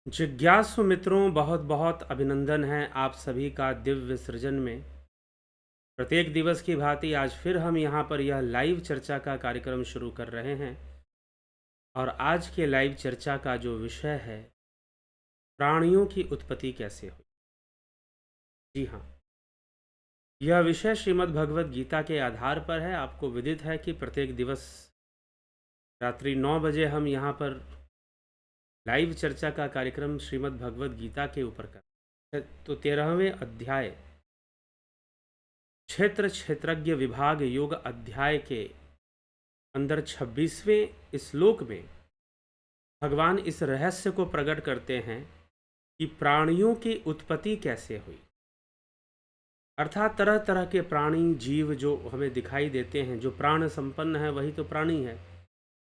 जिज्ञासु मित्रों, बहुत बहुत अभिनंदन है आप सभी का दिव्य सृजन में। प्रत्येक दिवस की भांति आज फिर हम यहाँ पर यह लाइव चर्चा का कार्यक्रम शुरू कर रहे हैं। और आज के लाइव चर्चा का जो विषय है, प्राणियों की उत्पत्ति कैसे हुई। जी हाँ, यह विषय श्रीमद् भगवद गीता के आधार पर है। आपको विदित है कि प्रत्येक दिवस रात्रि 9 बजे हम यहाँ पर लाइव चर्चा का कार्यक्रम श्रीमद् भगवद गीता के ऊपर करते हैं। तो 13वें अध्याय क्षेत्र क्षेत्रज्ञ विभाग योग अध्याय के अंदर 26वें श्लोक में भगवान इस रहस्य को प्रकट करते हैं कि प्राणियों की उत्पत्ति कैसे हुई। अर्थात तरह तरह के प्राणी जीव जो हमें दिखाई देते हैं, जो प्राण संपन्न है वही तो प्राणी है,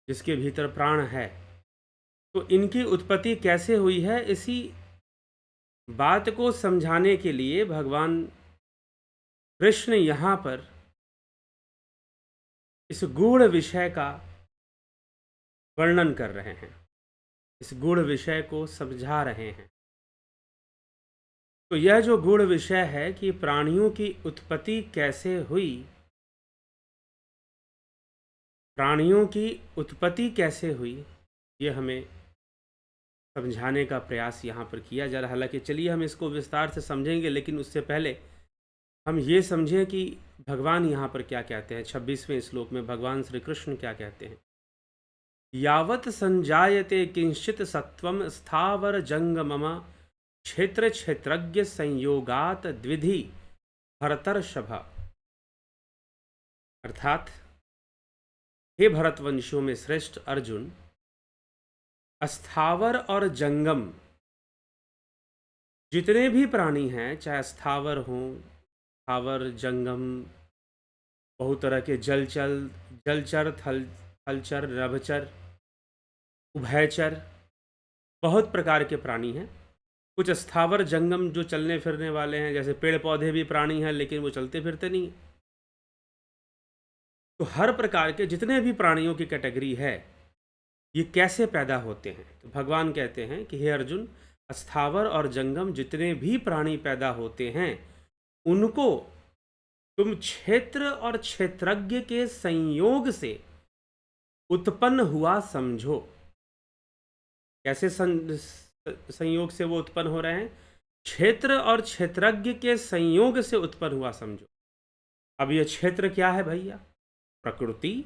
जिसके भीतर प्राण है। तो इनकी उत्पत्ति कैसे हुई है, इसी बात को समझाने के लिए भगवान कृष्ण यहाँ पर इस गूढ़ विषय का वर्णन कर रहे हैं, इस गूढ़ विषय को समझा रहे हैं। तो यह जो गूढ़ विषय है कि प्राणियों की उत्पत्ति कैसे हुई, प्राणियों की उत्पत्ति कैसे हुई, ये हमें समझाने का प्रयास यहाँ पर किया जा रहा है। हालांकि चलिए हम इसको विस्तार से समझेंगे, लेकिन उससे पहले हम ये समझें कि भगवान यहाँ पर क्या कहते हैं। 26वें श्लोक में भगवान श्री कृष्ण क्या कहते हैं। यावत संजायते किंचित सत्वम स्थावर जंगमम क्षेत्र क्षेत्रज्ञ संयोगात द्विधि भरतर्षभ। अर्थात हे भरतवंशियों में श्रेष्ठ अर्जुन, स्थावर और जंगम जितने भी प्राणी हैं, चाहे स्थावर हों, स्थावर जंगम, बहुत तरह के जलचर थलचर नभचर उभयचर, बहुत प्रकार के प्राणी हैं। कुछ स्थावर जंगम जो चलने फिरने वाले हैं, जैसे पेड़ पौधे भी प्राणी हैं लेकिन वो चलते फिरते नहीं। तो हर प्रकार के जितने भी प्राणियों की कैटेगरी है, ये कैसे पैदा होते हैं। तो भगवान कहते हैं कि हे अर्जुन, स्थावर और जंगम जितने भी प्राणी पैदा होते हैं, उनको तुम क्षेत्र और क्षेत्रज्ञ के संयोग से उत्पन्न हुआ समझो। कैसे संयोग से वो उत्पन्न हो रहे हैं? क्षेत्र और क्षेत्रज्ञ के संयोग से उत्पन्न हुआ समझो। अब यह क्षेत्र क्या है भैया? प्रकृति।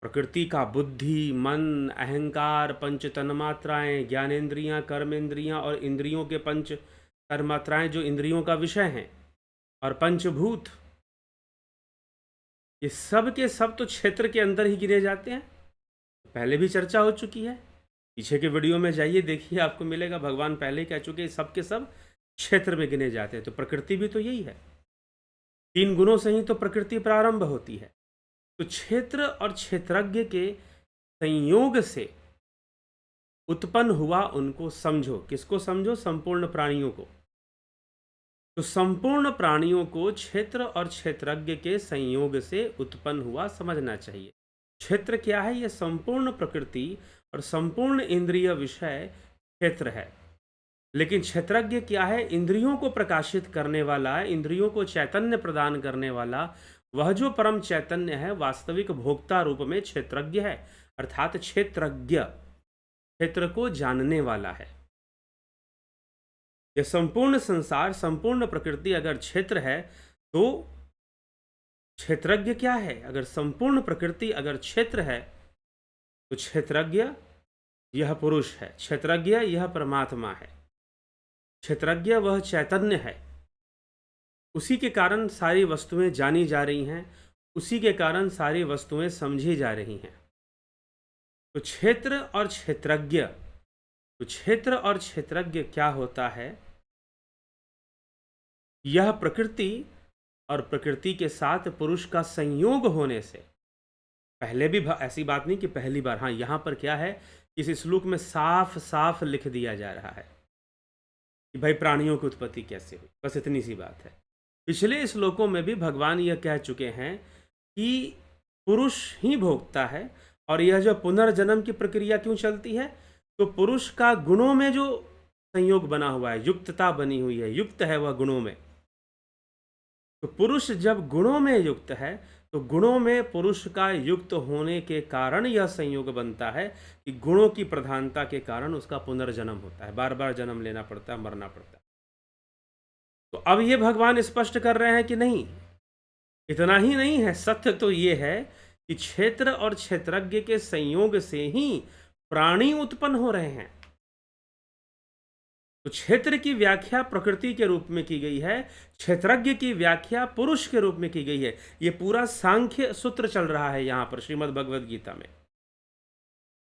प्रकृति का बुद्धि, मन, अहंकार, पंच तन्मात्राएं, ज्ञानेन्द्रियां, कर्मेंद्रियां और इंद्रियों के पंच तन्मात्राएं जो इंद्रियों का विषय हैं, और पंचभूत, ये सब के सब तो क्षेत्र के अंदर ही गिने जाते हैं। पहले भी चर्चा हो चुकी है, पीछे के वीडियो में जाइए, देखिए, आपको मिलेगा। भगवान पहले ही कह चुके हैं सब के सब क्षेत्र में गिने जाते हैं। तो प्रकृति भी तो यही है, 3 गुणों से ही तो प्रकृति प्रारंभ होती है। तो क्षेत्र और क्षेत्रज्ञ के संयोग से उत्पन्न हुआ उनको समझो। किसको समझो? संपूर्ण प्राणियों को। तो संपूर्ण प्राणियों को क्षेत्र और क्षेत्रज्ञ के संयोग से उत्पन्न हुआ समझना चाहिए। क्षेत्र क्या है? यह संपूर्ण प्रकृति और संपूर्ण इंद्रिय विषय क्षेत्र है। लेकिन क्षेत्रज्ञ क्या है? इंद्रियों को प्रकाशित करने वाला, इंद्रियों को चैतन्य प्रदान करने वाला, वह जो परम चैतन्य है, वास्तविक भोक्ता रूप में क्षेत्रज्ञ है। अर्थात क्षेत्रज्ञ, क्षेत्र को जानने वाला है। यह संपूर्ण संसार, संपूर्ण प्रकृति अगर क्षेत्र है, तो क्षेत्रज्ञ क्या है? अगर संपूर्ण प्रकृति अगर क्षेत्र है, तो क्षेत्रज्ञ यह पुरुष है, क्षेत्रज्ञ यह परमात्मा है, क्षेत्रज्ञ वह चैतन्य है। उसी के कारण सारी वस्तुएं जानी जा रही हैं, उसी के कारण सारी वस्तुएं समझी जा रही हैं। तो क्षेत्र और क्षेत्रज्ञ, तो क्षेत्र और क्षेत्रज्ञ क्या होता है? यह प्रकृति और प्रकृति के साथ पुरुष का संयोग होने से, पहले भी ऐसी बात नहीं कि पहली बार, हाँ, यहाँ पर क्या है, इस श्लोक में साफ साफ लिख दिया जा रहा है कि भाई प्राणियों की उत्पत्ति कैसे हुई। बस इतनी सी बात है। पिछले श्लोकों में भी भगवान यह कह चुके हैं कि पुरुष ही भोगता है, और यह जो पुनर्जन्म की प्रक्रिया क्यों चलती है? तो पुरुष का गुणों में जो संयोग बना हुआ है, युक्तता बनी हुई है, युक्त है वह गुणों में। तो पुरुष जब गुणों में युक्त है, तो गुणों में पुरुष का युक्त होने के कारण यह संयोग बनता है कि गुणों की प्रधानता के कारण उसका पुनर्जन्म होता है, बार बार जन्म लेना पड़ता है, मरना पड़ता है। तो अब ये भगवान स्पष्ट कर रहे हैं कि नहीं, इतना ही नहीं है, सत्य तो ये है कि क्षेत्र और क्षेत्रज्ञ के संयोग से ही प्राणी उत्पन्न हो रहे हैं। तो क्षेत्र की व्याख्या प्रकृति के रूप में की गई है, क्षेत्रज्ञ की व्याख्या पुरुष के रूप में की गई है। ये पूरा सांख्य सूत्र चल रहा है यहाँ पर श्रीमद् भगवद गीता में।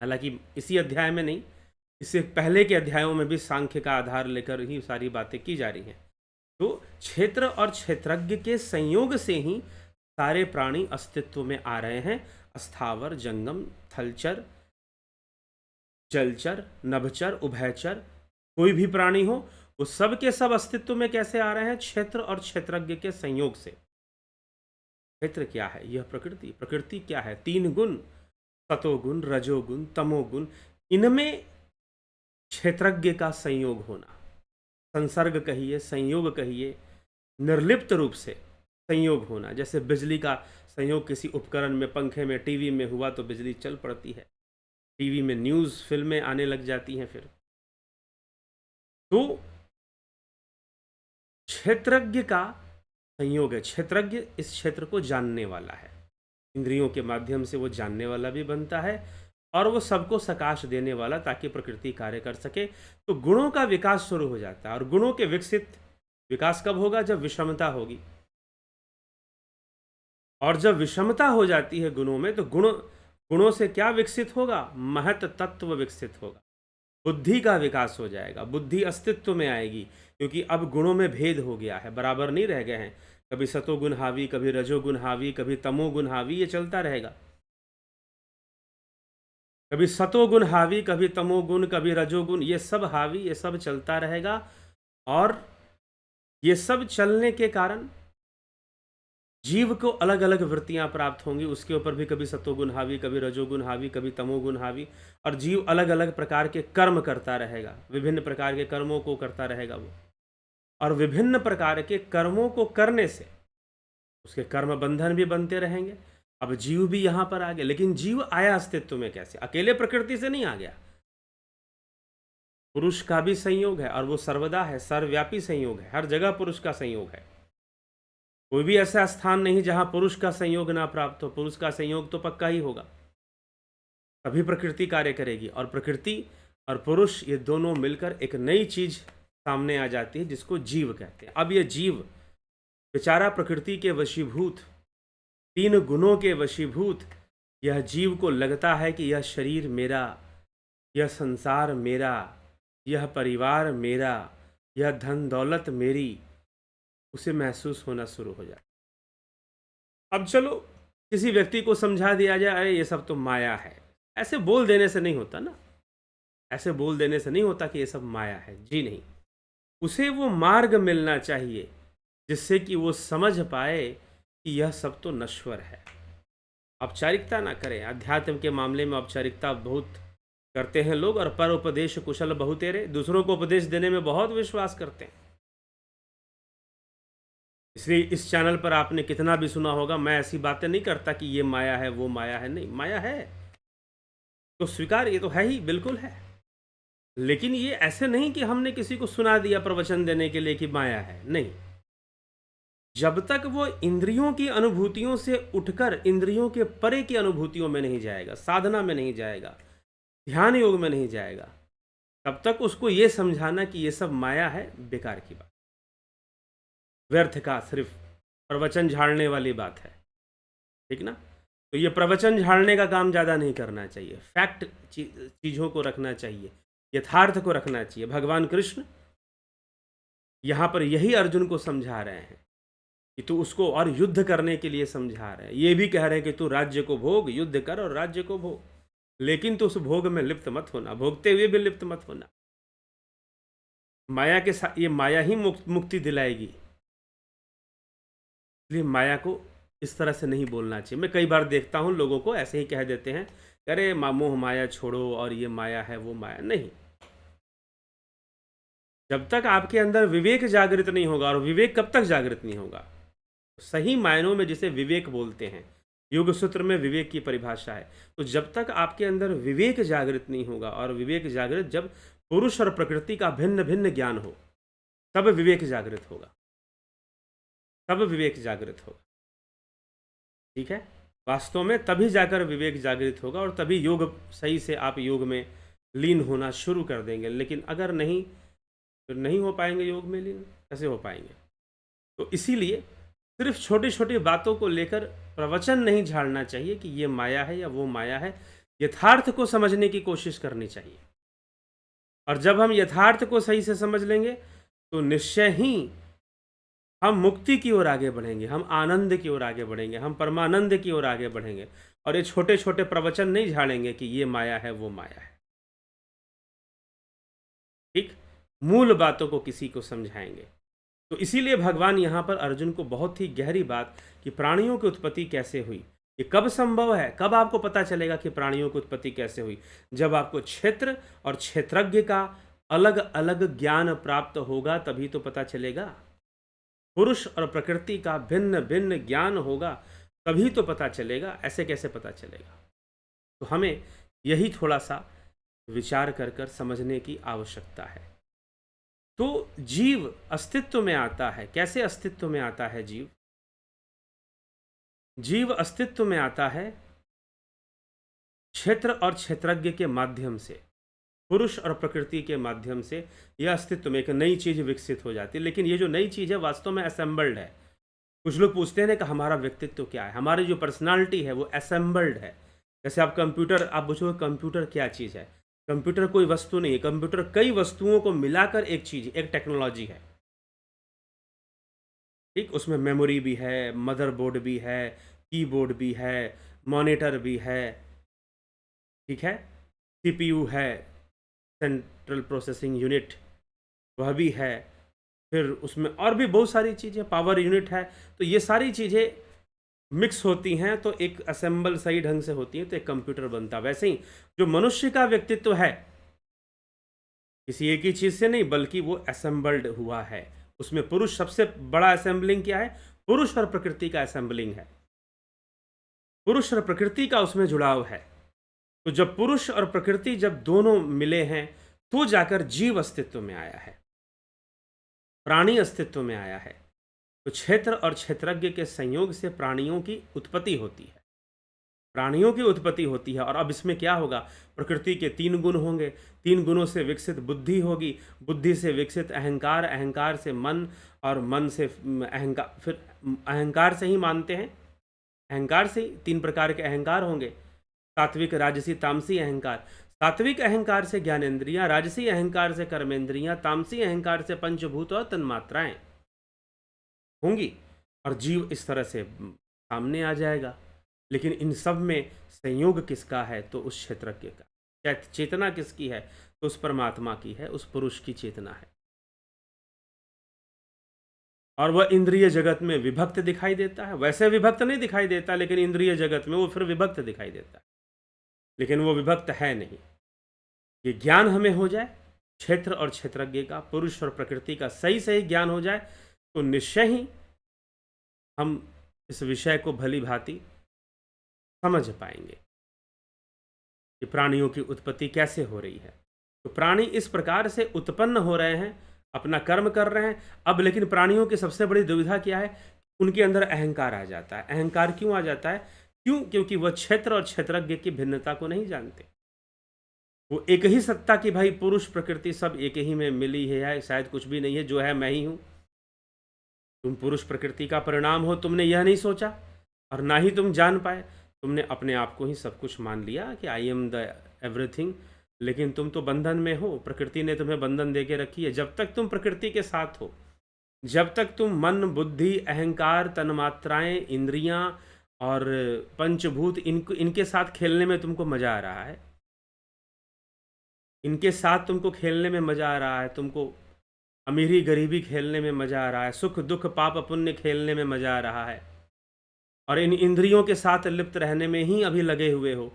हालांकि इसी अध्याय में नहीं, इससे पहले के अध्यायों में भी सांख्य का आधार लेकर ही सारी बातें की जा रही हैं। तो क्षेत्र और क्षेत्रज्ञ के संयोग से ही सारे प्राणी अस्तित्व में आ रहे हैं। स्थावर, जंगम, थलचर, जलचर, नभचर, उभयचर, कोई भी प्राणी हो, वो सब के सब अस्तित्व में कैसे आ रहे हैं? क्षेत्र और क्षेत्रज्ञ के संयोग से। क्षेत्र क्या है? यह प्रकृति। प्रकृति क्या है? 3 गुण, सतोगुण, रजोगुण, तमोगुण, इनमें क्षेत्रज्ञ का संयोग होना, संसर्ग कहिए, संयोग कहिए, निर्लिप्त रूप से संयोग होना। जैसे बिजली का संयोग किसी उपकरण में, पंखे में, टीवी में हुआ तो बिजली चल पड़ती है, टीवी में न्यूज़, फिल्में आने लग जाती हैं। फिर तो क्षेत्रज्ञ का संयोग है। क्षेत्रज्ञ इस क्षेत्र को जानने वाला है, इंद्रियों के माध्यम से वो जानने वाला भी बनता है और वो सबको सकाश देने वाला, ताकि प्रकृति कार्य कर सके। तो गुणों का विकास शुरू हो जाता है। और गुणों के विकास कब होगा? जब विषमता होगी। और जब विषमता हो जाती है गुणों में, तो गुणों से क्या विकसित होगा? महत तत्व विकसित होगा, बुद्धि का विकास हो जाएगा, बुद्धि अस्तित्व में आएगी, क्योंकि अब गुणों में भेद हो गया है, बराबर नहीं रह गए हैं। कभी सतोगुण हावी, कभी रजोगुण हावी, कभी तमोगुण हावी, ये चलता रहेगा। कभी सतोगुण हावी, कभी तमोगुण, कभी रजोगुण, ये सब हावी, ये सब चलता रहेगा। और ये सब चलने के कारण जीव को अलग अलग वृत्तियां प्राप्त होंगी। उसके ऊपर भी कभी सतोगुण हावी, कभी रजोगुण हावी, कभी तमोगुण हावी। और जीव अलग अलग प्रकार के कर्म करता रहेगा, विभिन्न प्रकार के कर्मों को करता रहेगा वो। और विभिन्न प्रकार के कर्मों को करने से उसके कर्म बंधन भी बनते रहेंगे। अब जीव भी यहां पर आ गया, लेकिन जीव आया अस्तित्व में कैसे? अकेले प्रकृति से नहीं आ गया। पुरुष का भी संयोग है, और वो सर्वदा है, सर्वव्यापी संयोग है, हर जगह पुरुष का संयोग है। कोई भी ऐसा स्थान नहीं जहां पुरुष का संयोग ना प्राप्त हो। पुरुष का संयोग तो पक्का ही होगा, तभी प्रकृति कार्य करेगी। और प्रकृति और पुरुष, ये दोनों मिलकर एक नई चीज सामने आ जाती है, जिसको जीव कहते हैं। अब ये जीव बेचारा प्रकृति के वशीभूत, 3 गुणों के वशीभूत, यह जीव को लगता है कि यह शरीर मेरा, यह संसार मेरा, यह परिवार मेरा, यह धन दौलत मेरी, उसे महसूस होना शुरू हो जाए। अब चलो किसी व्यक्ति को समझा दिया जाए, अरे ये सब तो माया है। ऐसे बोल देने से नहीं होता ना, ऐसे बोल देने से नहीं होता कि ये सब माया है। जी नहीं, उसे वो मार्ग मिलना चाहिए जिससे कि वो समझ पाए कि यह सब तो नश्वर है। औपचारिकता ना करें। अध्यात्म के मामले में औपचारिकता बहुत करते हैं लोग, और पर उपदेश कुशल बहुतेरे, दूसरों को उपदेश देने में बहुत विश्वास करते हैं। इसलिए इस चैनल पर आपने कितना भी सुना होगा, मैं ऐसी बातें नहीं करता कि ये माया है, वो माया है। नहीं, माया है तो स्वीकार, ये तो है ही, बिल्कुल है। लेकिन ये ऐसे नहीं कि हमने किसी को सुना दिया प्रवचन देने के लिए कि माया है। नहीं, जब तक वो इंद्रियों की अनुभूतियों से उठकर इंद्रियों के परे की अनुभूतियों में नहीं जाएगा, साधना में नहीं जाएगा, ध्यान योग में नहीं जाएगा, तब तक उसको ये समझाना कि ये सब माया है, बेकार की बात, व्यर्थ का, सिर्फ प्रवचन झाड़ने वाली बात है। ठीक ना? तो ये प्रवचन झाड़ने का काम ज़्यादा नहीं करना चाहिए। फैक्ट चीज़ों को रखना चाहिए, यथार्थ को रखना चाहिए। भगवान कृष्ण यहाँ पर यही अर्जुन को समझा रहे हैं कि तू उसको और युद्ध करने के लिए समझा रहे हैं। ये भी कह रहे हैं कि तू राज्य को भोग, युद्ध कर और राज्य को भोग, लेकिन तू उस भोग में लिप्त मत होना, भोगते हुए भी लिप्त मत होना। माया के साथ, ये माया ही मुक्ति दिलाएगी। इसलिए माया को इस तरह से नहीं बोलना चाहिए। मैं कई बार देखता हूँ लोगों को ऐसे ही कह देते हैं अरे मोह माया छोड़ो और ये माया है वो माया नहीं। जब तक आपके अंदर विवेक जागृत नहीं होगा, और विवेक कब तक जागृत नहीं होगा, सही मायनों में जिसे विवेक बोलते हैं, योग सूत्र में विवेक की परिभाषा है। तो जब तक आपके अंदर विवेक जागृत नहीं होगा, और विवेक जागृत जब पुरुष और प्रकृति का भिन्न भिन्न ज्ञान हो, तब विवेक जागृत होगा, तब विवेक जागृत होगा। ठीक है, वास्तव में तभी जाकर विवेक जागृत होगा, और तभी योग सही से आप योग में लीन होना शुरू कर देंगे। लेकिन अगर नहीं, तो नहीं हो पाएंगे योग में लीन, कैसे हो पाएंगे? तो इसीलिए सिर्फ छोटी छोटी बातों को लेकर प्रवचन नहीं झाड़ना चाहिए कि ये माया है या वो माया है। यथार्थ को समझने की कोशिश करनी चाहिए, और जब हम यथार्थ को सही से समझ लेंगे तो निश्चय ही हम मुक्ति की ओर आगे बढ़ेंगे, हम आनंद की ओर आगे बढ़ेंगे, हम परमानंद की ओर आगे बढ़ेंगे। और ये छोटे छोटे प्रवचन नहीं झाड़ेंगे कि ये माया है वो माया है। ठीक, मूल बातों को किसी को समझाएंगे। तो इसीलिए भगवान यहाँ पर अर्जुन को बहुत ही गहरी बात कि प्राणियों की उत्पत्ति कैसे हुई, ये कब संभव है, कब आपको पता चलेगा कि प्राणियों की उत्पत्ति कैसे हुई? जब आपको क्षेत्र और क्षेत्रज्ञ का अलग अलग ज्ञान प्राप्त होगा, तभी तो पता चलेगा। पुरुष और प्रकृति का भिन्न भिन्न ज्ञान होगा, तभी तो पता चलेगा। ऐसे कैसे पता चलेगा? तो हमें यही थोड़ा सा विचार कर कर समझने की आवश्यकता है। तो जीव अस्तित्व में आता है। कैसे अस्तित्व में आता है जीव? जीव अस्तित्व में आता है क्षेत्र और क्षेत्रज्ञ के माध्यम से, पुरुष और प्रकृति के माध्यम से। यह अस्तित्व में एक नई चीज विकसित हो जाती है। लेकिन ये जो नई चीज है वास्तव में असेंबल्ड है। कुछ लोग पूछते हैं कि हमारा व्यक्तित्व क्या है, हमारी जो पर्सनालिटी है वो असेंबल्ड है। जैसे आप कंप्यूटर, आप पूछोगे कंप्यूटर क्या चीज़ है? कंप्यूटर कोई वस्तु नहीं है, कंप्यूटर कई वस्तुओं को मिलाकर एक चीज, एक टेक्नोलॉजी है। ठीक, उसमें मेमोरी भी है, मदरबोर्ड भी है, कीबोर्ड भी है, मॉनिटर भी है, ठीक है, सीपीयू है, सेंट्रल प्रोसेसिंग यूनिट, वह भी है, फिर उसमें और भी बहुत सारी चीज़ें, पावर यूनिट है। तो ये सारी चीज़ें मिक्स होती हैं तो एक असेंबल सही ढंग से होती है, तो एक कंप्यूटर बनता। वैसे ही जो मनुष्य का व्यक्तित्व है, किसी एक ही चीज़ से नहीं, बल्कि वो असेंबल्ड हुआ है। उसमें पुरुष सबसे बड़ा असेंबलिंग क्या है? पुरुष और प्रकृति का असेंबलिंग है। पुरुष और प्रकृति का उसमें जुड़ाव है। तो जब पुरुष और प्रकृति जब दोनों मिले हैं, तो जाकर जीव अस्तित्व में आया है, प्राणी अस्तित्व में आया है। तो क्षेत्र और क्षेत्रज्ञ के संयोग से प्राणियों की उत्पत्ति होती है, प्राणियों की उत्पत्ति होती है। और अब इसमें क्या होगा? प्रकृति के 3 गुण होंगे, 3 गुणों से विकसित बुद्धि होगी, बुद्धि से विकसित अहंकार, अहंकार से मन, और मन से अहंकार, फिर अहंकार से ही मानते हैं, अहंकार से 3 प्रकार के अहंकार होंगे, सात्विक, राजसी, तामसी अहंकार। सात्विक अहंकार से ज्ञानेंद्रियां, राजसी अहंकार से कर्मेंद्रियां, तामसी अहंकार से पंचभूत और तन्मात्राएं होंगी। और जीव इस तरह से सामने आ जाएगा। लेकिन इन सब में संयोग किसका है? तो उस क्षेत्रज्ञ का। चेतना किसकी है? तो उस परमात्मा की है, उस पुरुष की चेतना है। और वह इंद्रिय जगत में विभक्त दिखाई देता है। वैसे विभक्त नहीं दिखाई देता, लेकिन इंद्रिय जगत में वो फिर विभक्त दिखाई देता है, लेकिन वो विभक्त है नहीं। ये ज्ञान हमें हो जाए क्षेत्र और क्षेत्रज्ञ का, पुरुष और प्रकृति का सही सही ज्ञान हो जाए, तो निश्चय ही हम इस विषय को भली भांति समझ पाएंगे कि प्राणियों की उत्पत्ति कैसे हो रही है। तो प्राणी इस प्रकार से उत्पन्न हो रहे हैं, अपना कर्म कर रहे हैं। अब लेकिन प्राणियों की सबसे बड़ी दुविधा क्या है? उनके अंदर अहंकार आ जाता है। अहंकार क्यों आ जाता है? क्यों? क्योंकि वह क्षेत्र और क्षेत्रज्ञ की भिन्नता को नहीं जानते। वो एक ही सत्ता की, भाई पुरुष प्रकृति सब एक ही में मिली है, शायद कुछ भी नहीं है, जो है मैं ही हूँ। तुम पुरुष प्रकृति का परिणाम हो, तुमने यह नहीं सोचा, और ना ही तुम जान पाए। तुमने अपने आप को ही सब कुछ मान लिया कि आई एम द एवरीथिंग। लेकिन तुम तो बंधन में हो, प्रकृति ने तुम्हें बंधन दे के रखी है। जब तक तुम प्रकृति के साथ हो, जब तक तुम मन, बुद्धि, अहंकार, तन्मात्राएं, इंद्रियां और पंचभूत, इनके साथ खेलने में तुमको मजा आ रहा है, इनके साथ तुमको खेलने में मजा आ रहा है, तुमको अमीरी गरीबी खेलने में मजा आ रहा है, सुख दुख पाप पुण्य खेलने में मजा आ रहा है, और इन इंद्रियों के साथ लिप्त रहने में ही अभी लगे हुए हो,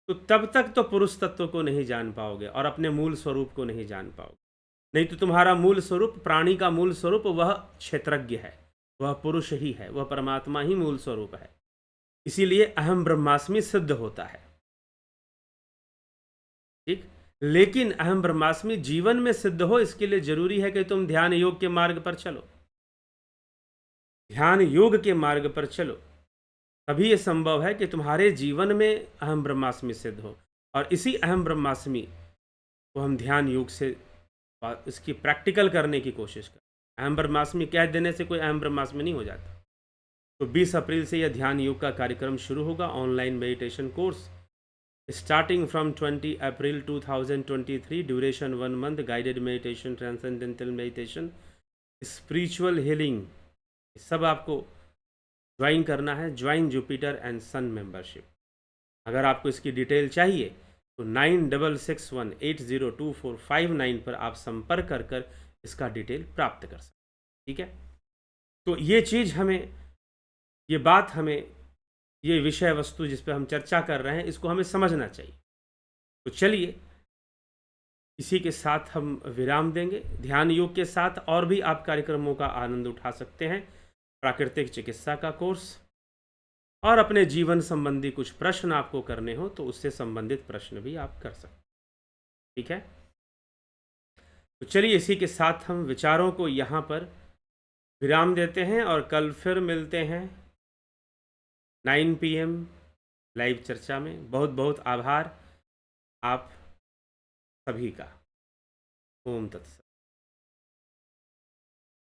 तो तब तक तो पुरुष तत्व को नहीं जान पाओगे और अपने मूल स्वरूप को नहीं जान पाओगे। नहीं तो तुम्हारा मूल स्वरूप, प्राणी का मूल स्वरूप वह क्षेत्रज्ञ है, वह पुरुष ही है, वह परमात्मा ही मूल स्वरूप है। इसीलिए अहम ब्रह्मास्मि सिद्ध होता है। ठीक, लेकिन अहम ब्रह्मास्मि जीवन में सिद्ध हो, इसके लिए जरूरी है कि तुम ध्यान योग के मार्ग पर चलो, ध्यान योग के मार्ग पर चलो, तभी यह संभव है कि तुम्हारे जीवन में अहम ब्रह्मास्मि सिद्ध हो। और इसी अहम ब्रह्मास्मि को हम ध्यान योग से इसकी प्रैक्टिकल करने की कोशिश करें। अहम ब्रह्मास्मि कह देने से कोई अहम ब्रह्मास्मि नहीं हो जाता। तो 20 अप्रैल से यह ध्यान योग का कार्यक्रम शुरू होगा, online meditation course starting from 20 April 2023, duration 1 month, guided meditation, transcendental meditation, spiritual healing, सब आपको ज्वाइन करना है। Join Jupiter and sun membership. अगर आपको इसकी डिटेल चाहिए तो 9661802459 पर आप संपर्क कर इसका डिटेल प्राप्त कर सकते हैं। ठीक है, तो ये चीज़ हमें, ये बात हमें, ये विषय वस्तु जिस पर हम चर्चा कर रहे हैं, इसको हमें समझना चाहिए। तो चलिए इसी के साथ हम विराम देंगे। ध्यान योग के साथ और भी आप कार्यक्रमों का आनंद उठा सकते हैं। प्राकृतिक चिकित्सा का कोर्स, और अपने जीवन संबंधी कुछ प्रश्न आपको करने हो तो उससे संबंधित प्रश्न भी आप कर सकते हैं। ठीक है, तो चलिए इसी के साथ हम विचारों को यहाँ पर विराम देते हैं और कल फिर मिलते हैं 9 PM लाइव चर्चा में। बहुत बहुत आभार आप सभी का। ओम तत्सत।